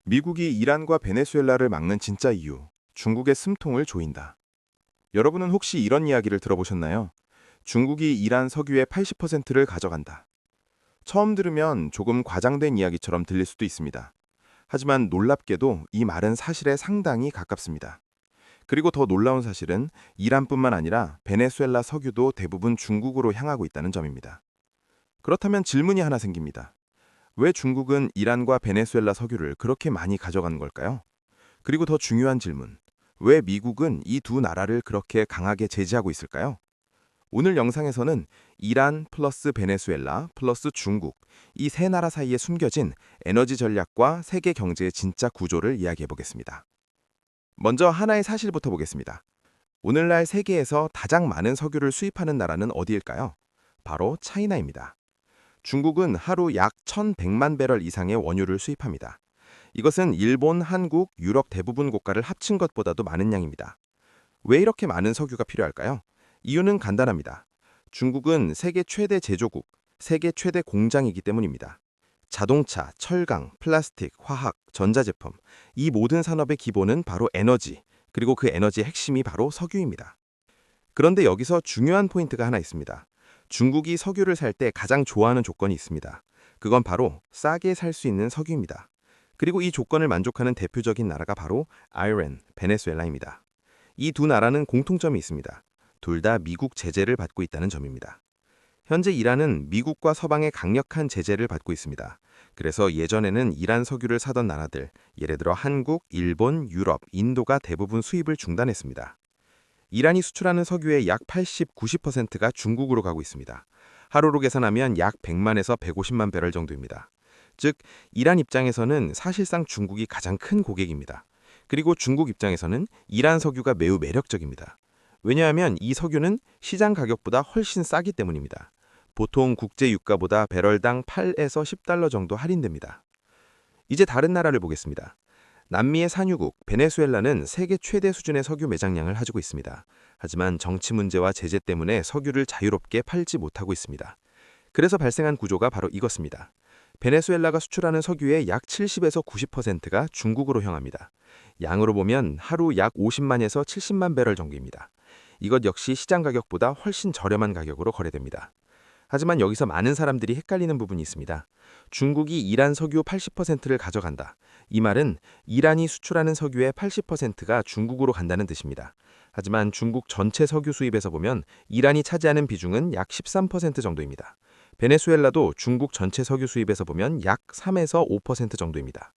미국이 이란과 베네수엘라를 막는 진짜 이유, 중국의 숨통을 조인다. 여러분은 혹시 이런 이야기를 들어보셨나요? 중국이 이란 석유의 80%를 가져간다. 처음 들으면 조금 과장된 이야기처럼 들릴 수도 있습니다. 하지만 놀랍게도 이 말은 사실에 상당히 가깝습니다. 그리고 더 놀라운 사실은 이란뿐만 아니라 베네수엘라 석유도 대부분 중국으로 향하고 있다는 점입니다. 그렇다면 질문이 하나 생깁니다. 왜 중국은 이란과 베네수엘라 석유를 그렇게 많이 가져가는 걸까요? 그리고 더 중요한 질문. 왜 미국은 이 두 나라를 그렇게 강하게 제지하고 있을까요? 오늘 영상에서는 이란 플러스 베네수엘라 플러스 중국, 이 세 나라 사이에 숨겨진 에너지 전략과 세계 경제의 진짜 구조를 이야기해 보겠습니다. 먼저 하나의 사실부터 보겠습니다. 오늘날 세계에서 가장 많은 석유를 수입하는 나라는 어디일까요? 바로 차이나입니다. 중국은 하루 약 1,100만 배럴 이상의 원유를 수입합니다. 이것은 일본, 한국, 유럽 대부분 국가를 합친 것보다도 많은 양입니다. 왜 이렇게 많은 석유가 필요할까요? 이유는 간단합니다. 중국은 세계 최대 제조국, 세계 최대 공장이기 때문입니다. 자동차, 철강, 플라스틱, 화학, 전자제품, 이 모든 산업의 기본은 바로 에너지, 그리고 그 에너지의 핵심이 바로 석유입니다. 그런데 여기서 중요한 포인트가 하나 있습니다. 중국이 석유를 살 때 가장 좋아하는 조건이 있습니다. 그건 바로 싸게 살 수 있는 석유입니다. 그리고 이 조건을 만족하는 대표적인 나라가 바로 아이란, 베네수엘라입니다. 이 두 나라는 공통점이 있습니다. 둘 다 미국 제재를 받고 있다는 점입니다. 현재 이란은 미국과 서방의 강력한 제재를 받고 있습니다. 그래서 예전에는 이란 석유를 사던 나라들, 예를 들어 한국, 일본, 유럽, 인도가 대부분 수입을 중단했습니다. 이란이 수출하는 석유의 약 80, 90%가 중국으로 가고 있습니다. 하루로 계산하면 약 100만에서 150만 배럴 정도입니다. 즉, 이란 입장에서는 사실상 중국이 가장 큰 고객입니다. 그리고 중국 입장에서는 이란 석유가 매우 매력적입니다. 왜냐하면 이 석유는 시장 가격보다 훨씬 싸기 때문입니다. 보통 국제 유가보다 배럴당 8에서 10달러 정도 할인됩니다. 이제 다른 나라를 보겠습니다. 남미의 산유국 베네수엘라는 세계 최대 수준의 석유 매장량을 가지고 있습니다. 하지만 정치 문제와 제재 때문에 석유를 자유롭게 팔지 못하고 있습니다. 그래서 발생한 구조가 바로 이것입니다. 베네수엘라가 수출하는 석유의 약 70에서 90%가 중국으로 향합니다. 양으로 보면 하루 약 50만에서 70만 배럴 정도입니다. 이것 역시 시장 가격보다 훨씬 저렴한 가격으로 거래됩니다. 하지만 여기서 많은 사람들이 헷갈리는 부분이 있습니다. 중국이 이란 석유 80%를 가져간다. 이 말은 이란이 수출하는 석유의 80%가 중국으로 간다는 뜻입니다. 하지만 중국 전체 석유 수입에서 보면 이란이 차지하는 비중은 약 13% 정도입니다. 베네수엘라도 중국 전체 석유 수입에서 보면 약 3에서 5% 정도입니다.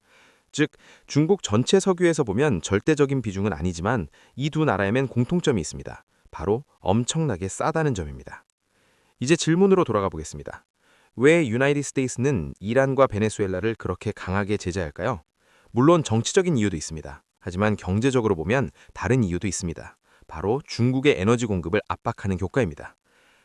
즉, 중국 전체 석유에서 보면 절대적인 비중은 아니지만 이 두 나라에는 공통점이 있습니다. 바로 엄청나게 싸다는 점입니다. 이제 질문으로 돌아가 보겠습니다. 왜 유나이티드 스테이츠는 이란과 베네수엘라를 그렇게 강하게 제재할까요? 물론 정치적인 이유도 있습니다. 하지만 경제적으로 보면 다른 이유도 있습니다. 바로 중국의 에너지 공급을 압박하는 효과입니다.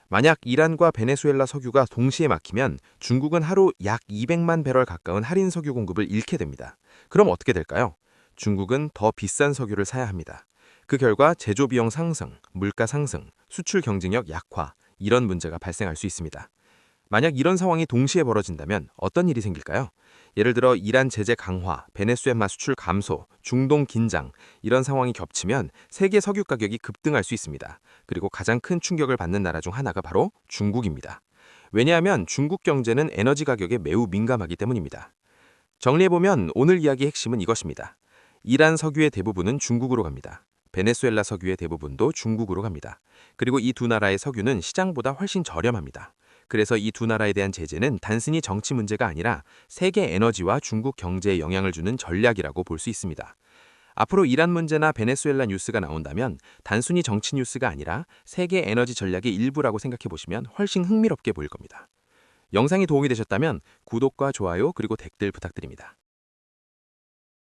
만약 이란과 베네수엘라 석유가 동시에 막히면 중국은 하루 약 200만 배럴 가까운 할인 석유 공급을 잃게 됩니다. 그럼 어떻게 될까요? 중국은 더 비싼 석유를 사야 합니다. 그 결과 제조 비용 상승, 물가 상승, 수출 경쟁력 약화, 이런 문제가 발생할 수 있습니다. 만약 이런 상황이 동시에 벌어진다면 어떤 일이 생길까요? 예를 들어 이란 제재 강화, 베네수엘라 수출 감소, 중동 긴장, 이런 상황이 겹치면 세계 석유 가격이 급등할 수 있습니다. 그리고 가장 큰 충격을 받는 나라 중 하나가 바로 중국입니다. 왜냐하면 중국 경제는 에너지 가격에 매우 민감하기 때문입니다. 정리해보면 오늘 이야기의 핵심은 이것입니다. 이란 석유의 대부분은 중국으로 갑니다. 베네수엘라 석유의 대부분도 중국으로 갑니다. 그리고 이 두 나라의 석유는 시장보다 훨씬 저렴합니다. 그래서 이 두 나라에 대한 제재는 단순히 정치 문제가 아니라 세계 에너지와 중국 경제에 영향을 주는 전략이라고 볼 수 있습니다. 앞으로 이란 문제나 베네수엘라 뉴스가 나온다면 단순히 정치 뉴스가 아니라 세계 에너지 전략의 일부라고 생각해 보시면 훨씬 흥미롭게 보일 겁니다. 영상이 도움이 되셨다면 구독과 좋아요 그리고 댓글 부탁드립니다.